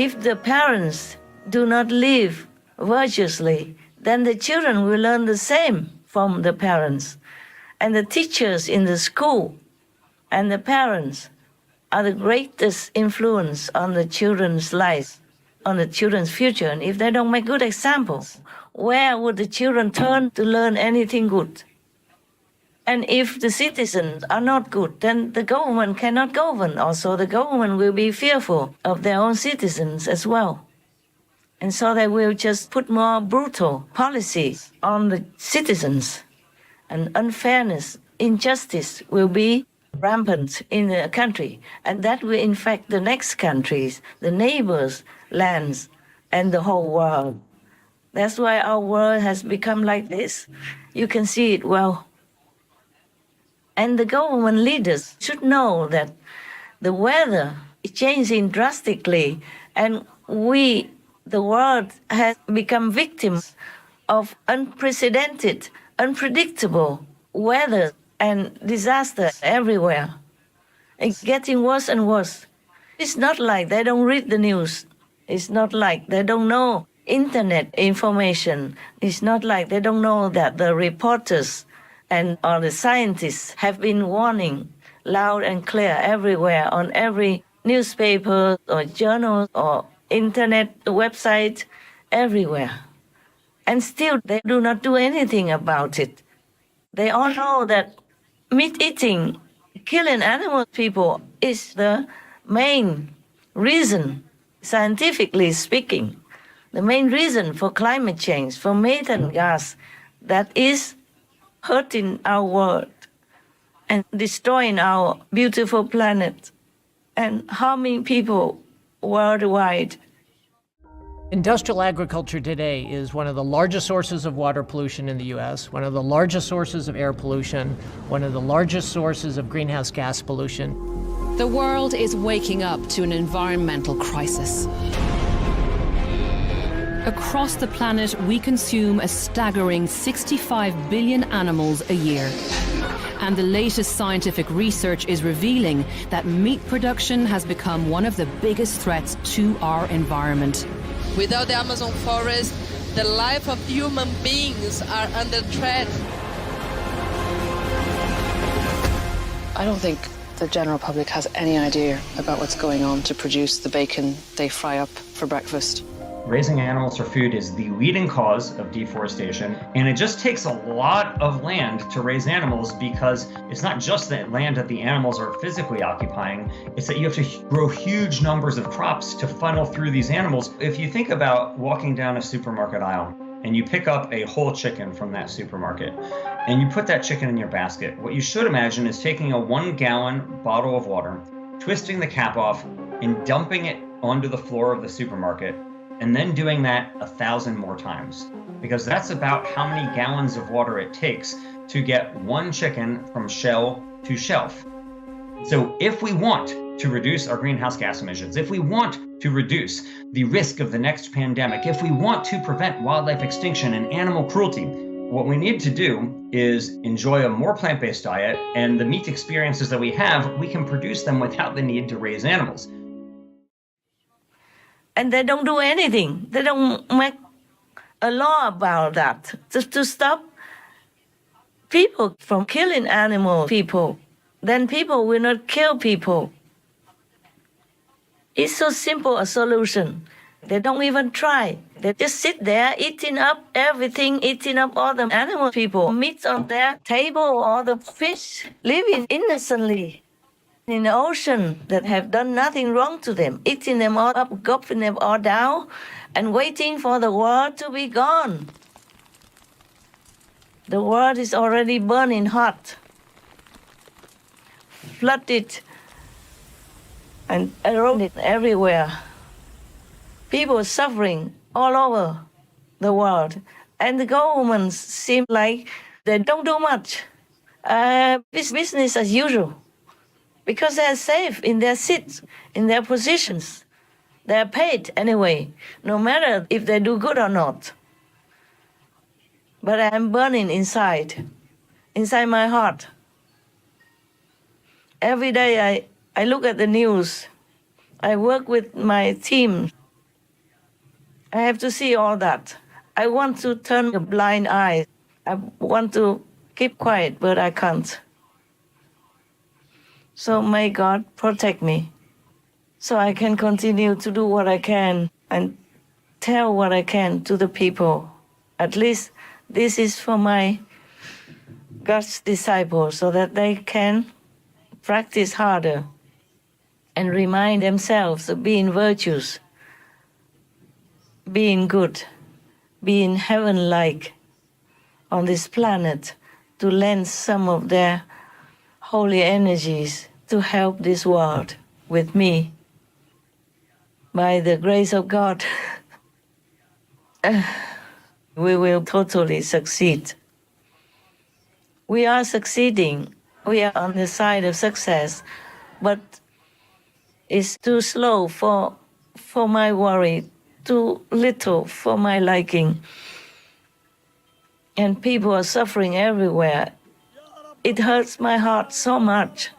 if the parents do not live virtuously, then the children will learn the same from the parents. And the teachers in the school and the parents are the greatest influence on the children's lives, on the children's future. And if they don't make good examples, where would the children turn to learn anything good? And if the citizens are not good, then the government cannot govern. Also, the government will be fearful of their own citizens as well. And so they will just put more brutal policies on the citizens. And unfairness, injustice will be rampant in the country. And that will infect the next countries, the neighbors' lands, and the whole world. That's why our world has become like this. You can see it well. And the government leaders should know that the weather is changing drastically, and we, the world, has become victims of unprecedented, unpredictable weather and disaster everywhere. It's getting worse and worse. It's not like they don't read the news. It's not like they don't know internet information. It's not like they don't know that the reporters and all the scientists have been warning loud and clear everywhere on every newspaper or journal or internet website, everywhere. And still they do not do anything about it. They all know that meat eating, killing animal people is the main reason, scientifically speaking, the main reason for climate change, for methane gas that is hurting our world and destroying our beautiful planet and harming people worldwide. Industrial agriculture today is one of the largest sources of water pollution in the U.S., one of the largest sources of air pollution, one of the largest sources of greenhouse gas pollution. The world is waking up to an environmental crisis. Across the planet, we consume a staggering 65 billion animals a year. And the latest scientific research is revealing that meat production has become one of the biggest threats to our environment. Without the Amazon forest, the life of human beings are under threat. I don't think the general public has any idea about what's going on to produce the bacon they fry up for breakfast. Raising animals for food is the leading cause of deforestation, and it just takes a lot of land to raise animals because it's not just that land that the animals are physically occupying, it's that you have to grow huge numbers of crops to funnel through these animals. If you think about walking down a supermarket aisle and you pick up a whole chicken from that supermarket and you put that chicken in your basket, what you should imagine is taking a 1-gallon bottle of water, twisting the cap off, and dumping it onto the floor of the supermarket, and then doing that 1,000 more times, because that's about how many gallons of water it takes to get one chicken from shell to shelf. So if we want to reduce our greenhouse gas emissions, if we want to reduce the risk of the next pandemic, if we want to prevent wildlife extinction and animal cruelty, what we need to do is enjoy a more plant-based diet, and the meat experiences that we have, we can produce them without the need to raise animals. And they don't do anything. They don't make a law about that just to stop people from killing animal people. Then people will not kill people. It's so simple a solution. They don't even try. They just sit there eating up everything, eating up all the animal people, meat on their table, all the fish, living innocently in the ocean that have done nothing wrong to them, eating them all up, gulping them all down, and waiting for the world to be gone. The world is already burning hot, flooded and eroded everywhere. People suffering all over the world, and the governments seem like they don't do much. It's business as usual. Because they're safe in their seats, in their positions. They're paid anyway, no matter if they do good or not. But I'm burning inside my heart. Every day I look at the news. I work with my team I have to see all that. I want to turn a blind eye. I want to keep quiet, but I can't. So may God protect me so I can continue to do what I can and tell what I can to the people. At least this is for my God's disciples so that they can practice harder and remind themselves of being virtuous, being good, being heaven-like on this planet, to lend some of their holy energies to help this world with me. By the grace of God, we will totally succeed. We are succeeding. We are on the side of success, but it's too slow for my worry, too little for my liking. And people are suffering everywhere. It hurts my heart so much.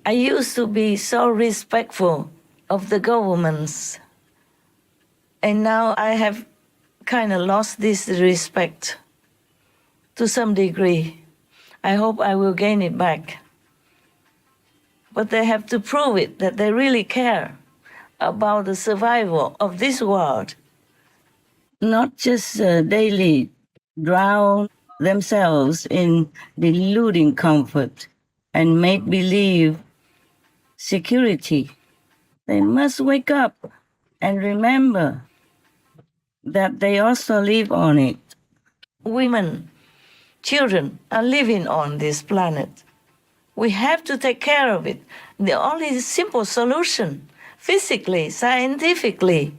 I used to be so respectful of the governments, and now I have kind of lost this respect to some degree. I hope I will gain it back. But they have to prove it, that they really care about the survival of this world. Not just daily drown themselves in deluding comfort and make believe security. They must wake up and remember that they also live on it. Women, children are living on this planet. We have to take care of it. The only simple solution, physically, scientifically,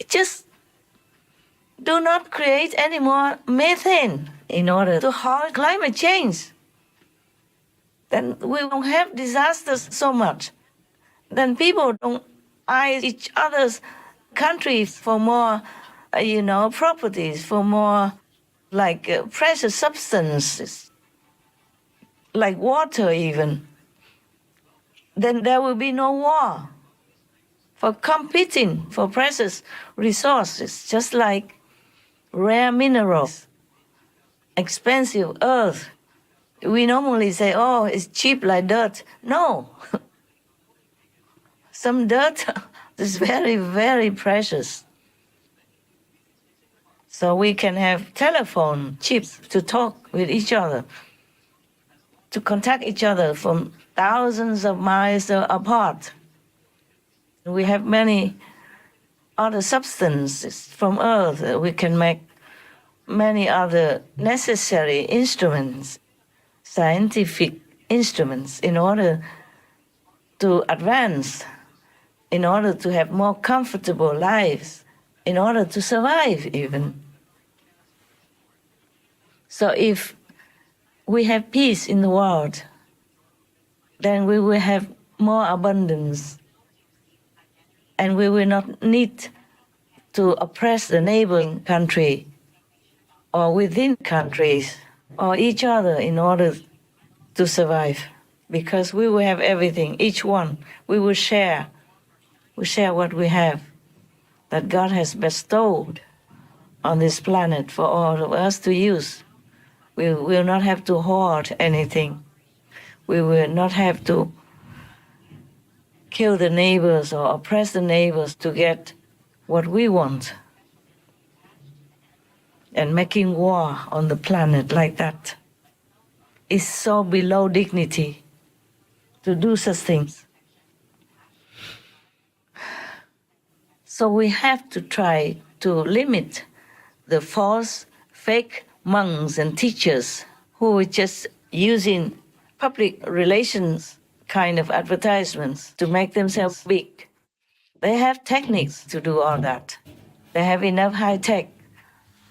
just do not create any more methane in order to halt climate change. Then we won't have disasters so much. Then people don't eye each other's countries for more, properties, for more precious substances, like water even. Then there will be no war for competing for precious resources, just like rare minerals, expensive earth. We normally say, oh, it's cheap like dirt. No. Some dirt is very, very precious. So we can have telephone chips to talk with each other, to contact each other from thousands of miles apart. We have many other substances from Earth. We can make many other necessary instruments, scientific instruments, in order to advance, in order to have more comfortable lives, in order to survive even. So if we have peace in the world, then we will have more abundance, and we will not need to oppress the neighboring country or within countries or each other in order to survive, because we will have everything, each one. We will share. We share what we have that God has bestowed on this planet for all of us to use. We will not have to hoard anything. We will not have to kill the neighbors or oppress the neighbors to get what we want. And making war on the planet like that is so below dignity to do such things. So we have to try to limit the false, fake monks and teachers who are just using public relations kind of advertisements to make themselves big. They have techniques to do all that. They have enough high tech.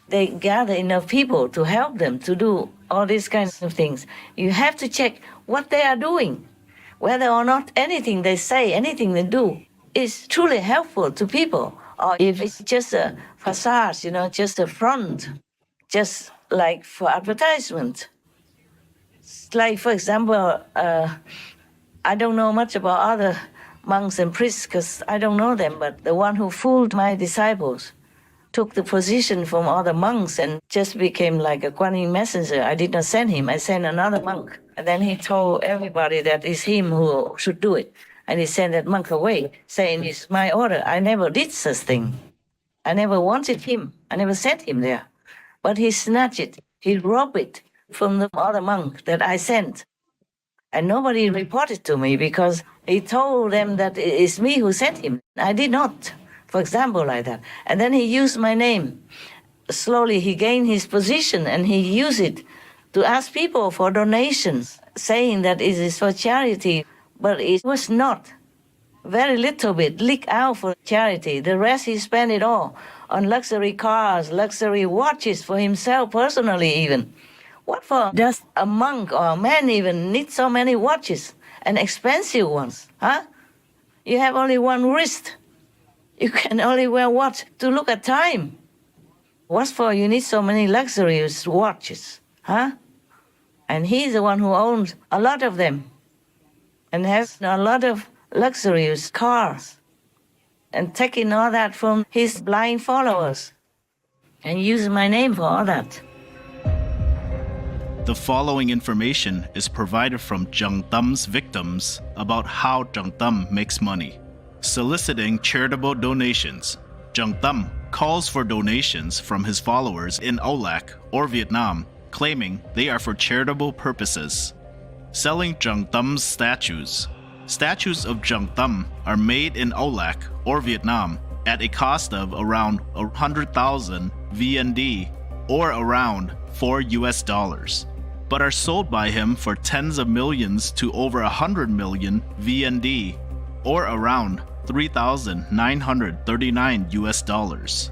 They gather enough people to help them to do all these kinds of things. You have to check what they are doing, whether or not anything they say, anything they do is truly helpful to people, or if it's just a facade, just a front, just like for advertisement. Like, for example, I don't know much about other monks and priests, because I don't know them, but the one who fooled my disciples took the position from other monks and just became like a Quan Yin messenger. I did not send him, I sent another monk. And then he told everybody that it's him who should do it. And he sent that monk away, saying, it's my order. I never did such thing. I never wanted him. I never sent him there. But he snatched it. He robbed it from the other monk that I sent. And nobody reported to me because he told them that it's me who sent him. I did not, for example, like that. And then he used my name. Slowly he gained his position and he used it to ask people for donations, saying that it is for charity, but it was not. Very little bit leaked out for charity. The rest he spent it all on luxury cars, luxury watches for himself personally even. What for does a monk or a man even need so many watches and expensive ones, huh? You have only one wrist. You can only wear watch to look at time. What for you need so many luxurious watches, huh? And he's the one who owns a lot of them and has a lot of luxurious cars and taking all that from his blind followers and using my name for all that. The following information is provided from Zheng Thum's victims about how Zheng Thum makes money. Soliciting charitable donations, Zheng Thum calls for donations from his followers in Olac or Vietnam, claiming they are for charitable purposes. Selling Zheng Thum's statues. Statues of Zheng Thum are made in Olac or Vietnam at a cost of around 100,000 VND or around $4, but are sold by him for tens of millions to over 100 million VND or around $3,939.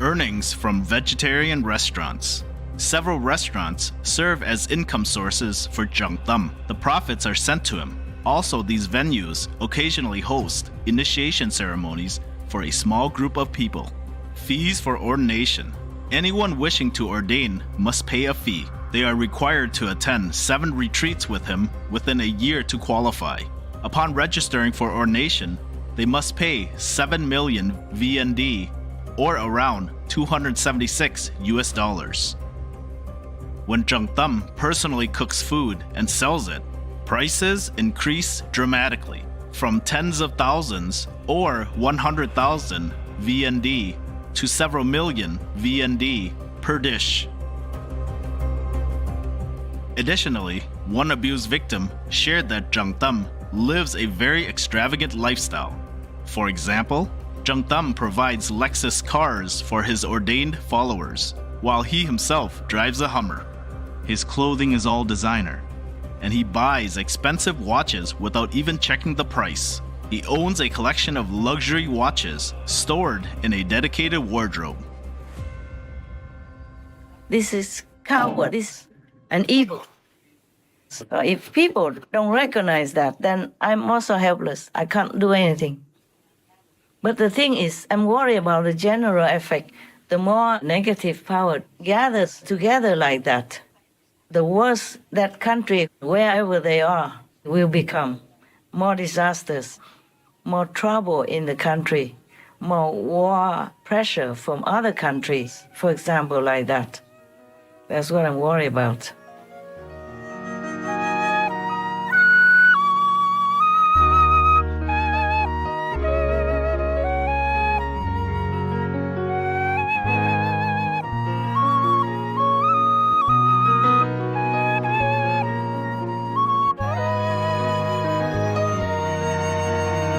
Earnings from vegetarian restaurants. Several restaurants serve as income sources for Zheng Thum. The profits are sent to him. Also, these venues occasionally host initiation ceremonies for a small group of people. Fees for ordination. Anyone wishing to ordain must pay a fee. They are required to attend 7 retreats with him within a year to qualify. Upon registering for ordination, they must pay 7 million VND or around $276. When Zheng Thum personally cooks food and sells it, prices increase dramatically from tens of thousands or 100,000 VND to several million VND per dish. Additionally, one abused victim shared that Zheng Thum lives a very extravagant lifestyle. For example, Zheng Thum provides Lexus cars for his ordained followers, while he himself drives a Hummer. His clothing is all designer, and he buys expensive watches without even checking the price. He owns a collection of luxury watches stored in a dedicated wardrobe. This is cowardice and evil. So if people don't recognize that, then I'm also helpless. I can't do anything. But the thing is, I'm worried about the general effect. The more negative power gathers together like that, the worse that country, wherever they are, will become. More disasters, more trouble in the country, more war pressure from other countries, for example, like that. That's what I'm worried about.